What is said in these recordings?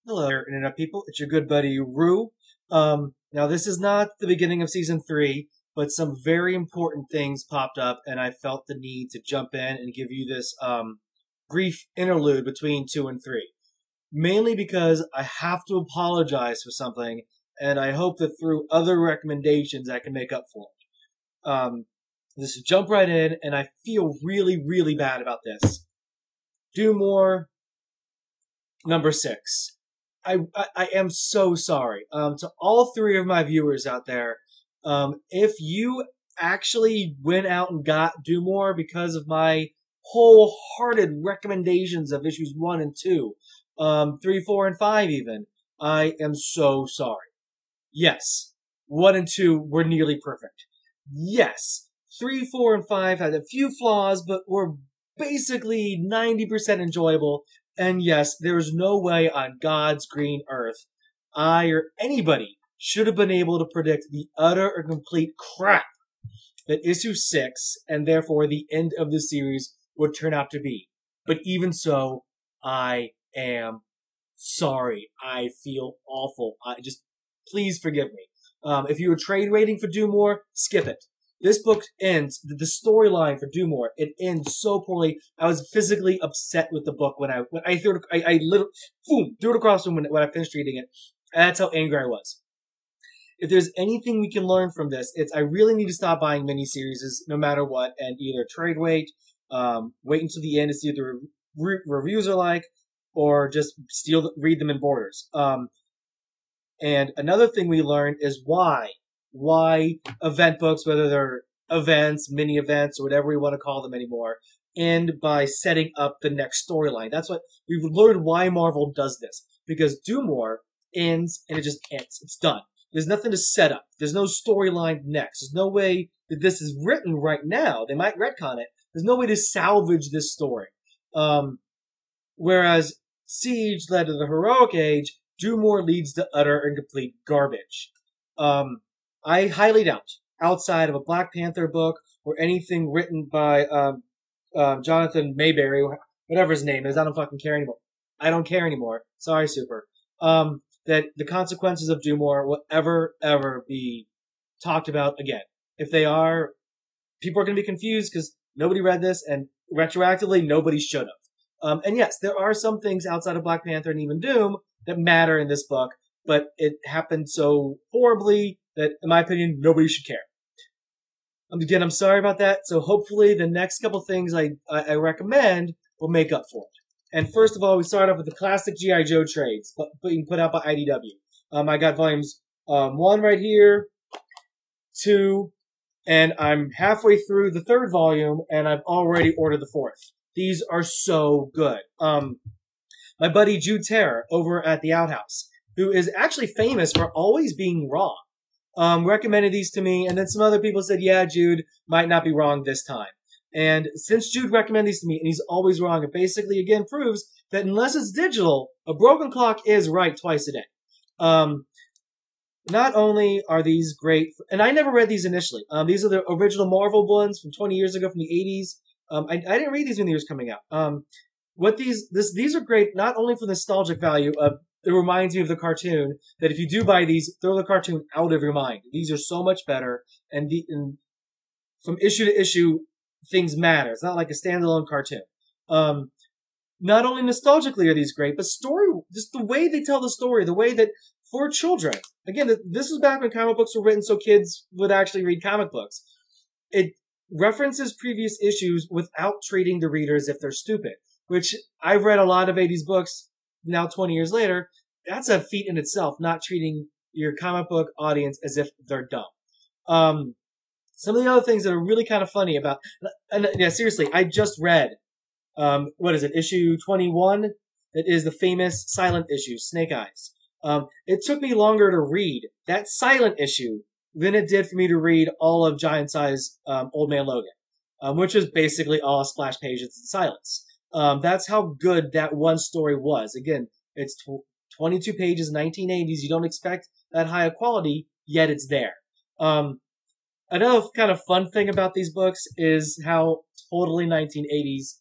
Hello, Internet people. It's your good buddy, Rue. Now, this is not the beginning of Season 3, but some very important things popped up, and I felt the need to jump in and give you this brief interlude between 2 and 3. Mainly because I have to apologize for something, and I hope that through other recommendations I can make up for it. Let's jump right in, and I feel really, really bad about this. Doomwar, number 6. I am so sorry. To all 3 of my viewers out there, if you actually went out and got Doomwar because of my wholehearted recommendations of issues 1 and 2, 3, 4, and 5 even, I am so sorry. Yes, 1 and 2 were nearly perfect. Yes, 3, 4, and 5 had a few flaws, but were basically 90% enjoyable. And yes, there is no way on God's green earth I or anybody should have been able to predict the utter and complete crap that issue 6, and therefore the end of the series, would turn out to be. But even so, I am sorry. I feel awful. Please forgive me. If you were trade waiting for Doomwar, skip it. This book ends, the storyline for Doomwar, it ends so poorly. I was physically upset with the book when I threw it, I literally, boom, threw it across the room when I finished reading it. That's how angry I was. If there's anything we can learn from this, it's I really need to stop buying miniseries no matter what, and either trade wait until the end to see what the reviews are like, or just read them in Borders. And another thing we learned is why event books, whether they're events, mini events, or whatever we want to call them anymore, end by setting up the next storyline. That's what we've learned why Marvel does this. Because Doomwar ends and it just ends. It's done. There's nothing to set up. There's no storyline next. There's no way that this is written right now. They might retcon it. There's no way to salvage this story. Whereas Siege led to the Heroic Age, Doomwar leads to utter and complete garbage. I highly doubt, outside of a Black Panther book or anything written by Jonathan Mayberry, whatever his name is, I don't fucking care anymore. I don't care anymore. Sorry, Super. That the consequences of Doomwar will ever be talked about again. If they are, people are going to be confused because nobody read this, and retroactively, nobody should have. And yes, there are some things outside of Black Panther and even Doom that matter in this book, but it happened so horribly that, in my opinion, nobody should care. Again, I'm sorry about that. So hopefully the next couple things I recommend will make up for it. And first of all, we start off with the classic G.I. Joe trades being put out by IDW. I got volumes 1 right here, 2, and I'm halfway through the 3rd volume, and I've already ordered the 4th. These are so good. My buddy Jude Terror over at the Outhouse, who is actually famous for always being wrong, recommended these to me, and then some other people said, yeah, Jude might not be wrong this time. And since Jude recommended these to me, and he's always wrong, it basically, again, proves that unless it's digital, a broken clock is right twice a day. Not only are these great, and I never read these initially. These are the original Marvel ones from 20 years ago, from the 80s. I didn't read these when they were coming out. These are great not only for nostalgic value of, it reminds me of the cartoon, that if you do buy these, throw the cartoon out of your mind. These are so much better, and from issue to issue, things matter. It's not like a standalone cartoon. Not only nostalgically are these great, but just the way they tell the story, the way that, for children, again, this was back when comic books were written so kids would actually read comic books. It references previous issues without treating the readers if they're stupid, which I've read a lot of 80s books now 20 years later. That's a feat in itself, not treating your comic book audience as if they're dumb. Some of the other things that are really kind of funny about, and yeah, seriously, I just read, what is it, issue 21? That is the famous silent issue, Snake Eyes. It took me longer to read that silent issue than it did for me to read all of Giant Size Old Man Logan, which was basically all splash pages in silence. That's how good that one story was. Again, it's 22 pages, 1980s. You don't expect that high of quality, yet it's there. Another kind of fun thing about these books is how totally 1980s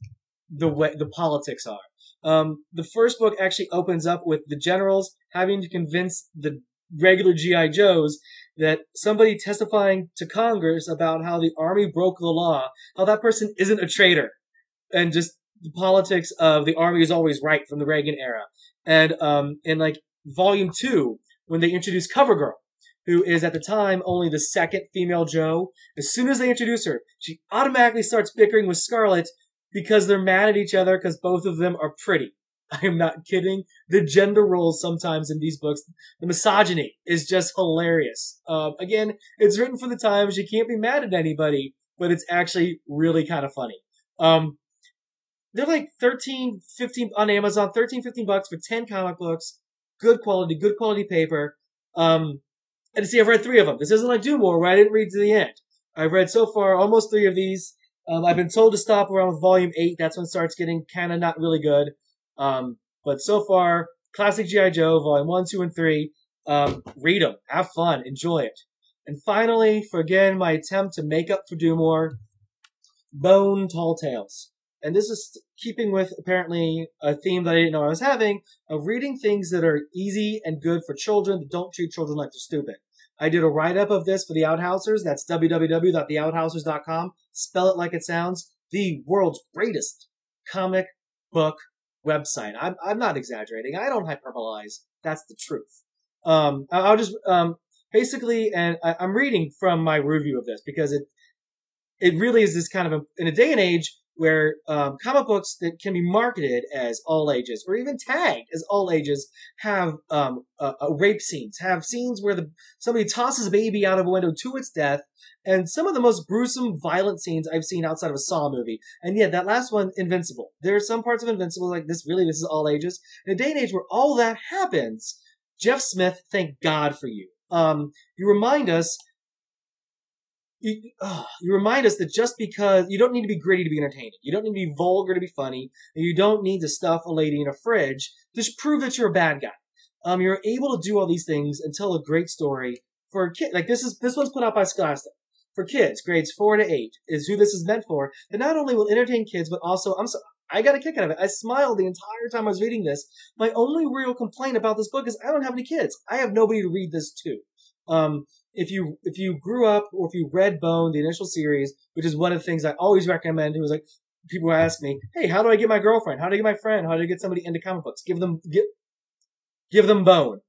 the politics are. The first book actually opens up with the generals having to convince the regular G.I. Joes that somebody testifying to Congress about how the army broke the law, how that person isn't a traitor, and just the politics of the army is always right from the Reagan era. And in like volume 2, when they introduce CoverGirl, who is at the time only the second female Joe, as soon as they introduce her, she automatically starts bickering with Scarlet because they're mad at each other because both of them are pretty. I am not kidding. The gender roles sometimes in these books, the misogyny is just hilarious. Again, it's written for the times. You can't be mad at anybody, but it's actually really kind of funny. They're like 13, 15 on Amazon, 13, 15 bucks for 10 comic books. Good quality paper. And see, I've read 3 of them. This isn't like Doomwar where I didn't read to the end. I've read so far almost 3 of these. I've been told to stop around volume 8. That's when it starts getting kind of not really good. But so far, Classic G.I. Joe, volume 1, 2, and 3. Read them. Have fun. Enjoy it. And finally, for again, my attempt to make up for Doomwar, Bone Tall Tales. And this is keeping with, apparently, a theme that I didn't know I was having, of reading things that are easy and good for children that don't treat children like they're stupid. I did a write-up of this for The Outhousers. That's www.theouthousers.com. Spell it like it sounds. The world's greatest comic book website. I'm not exaggerating. I don't hyperbolize. That's the truth. I'll just, basically, and I'm reading from my review of this because it really is this kind of, in a day and age where comic books that can be marketed as all ages or even tagged as all ages have rape scenes, have scenes where somebody tosses a baby out of a window to its death, and some of the most gruesome, violent scenes I've seen outside of a Saw movie. And yeah, that last one, Invincible. There are some parts of Invincible like this is all ages. In a day and age where all that happens, Jeff Smith, thank God for you. You remind us that just because you don't need to be gritty to be entertaining, you don't need to be vulgar to be funny, and you don't need to stuff a lady in a fridge to prove that you're a bad guy. You're able to do all these things and tell a great story for a kid. Like this one's put out by Scholastic. For kids, grades 4 to 8 is who this is meant for. That not only will entertain kids, but also I got a kick out of it. I smiled the entire time I was reading this. My only real complaint about this book is I don't have any kids. I have nobody to read this to. If you grew up or if you read Bone, the initial series, which is one of the things I always recommend, who is like, people ask me, hey, how do I get my girlfriend? How do I get my friend? How do I get somebody into comic books? Give them Bone.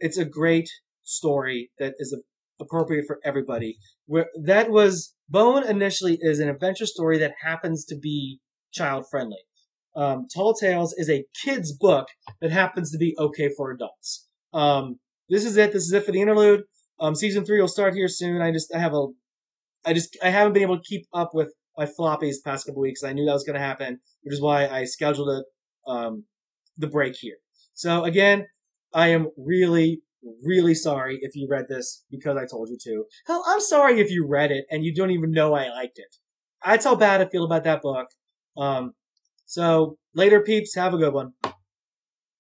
It's a great story that is appropriate for everybody. Bone initially is an adventure story that happens to be child friendly. Tall Tales is a kid's book that happens to be okay for adults. This is it. This is it for the interlude. Season 3 will start here soon. I haven't been able to keep up with my floppies the past couple weeks. I knew that was going to happen, which is why I scheduled the break here. So again, I am really, really sorry if you read this because I told you to. Hell, I'm sorry if you read it and you don't even know I liked it. That's how bad I feel about that book. So later, peeps. Have a good one.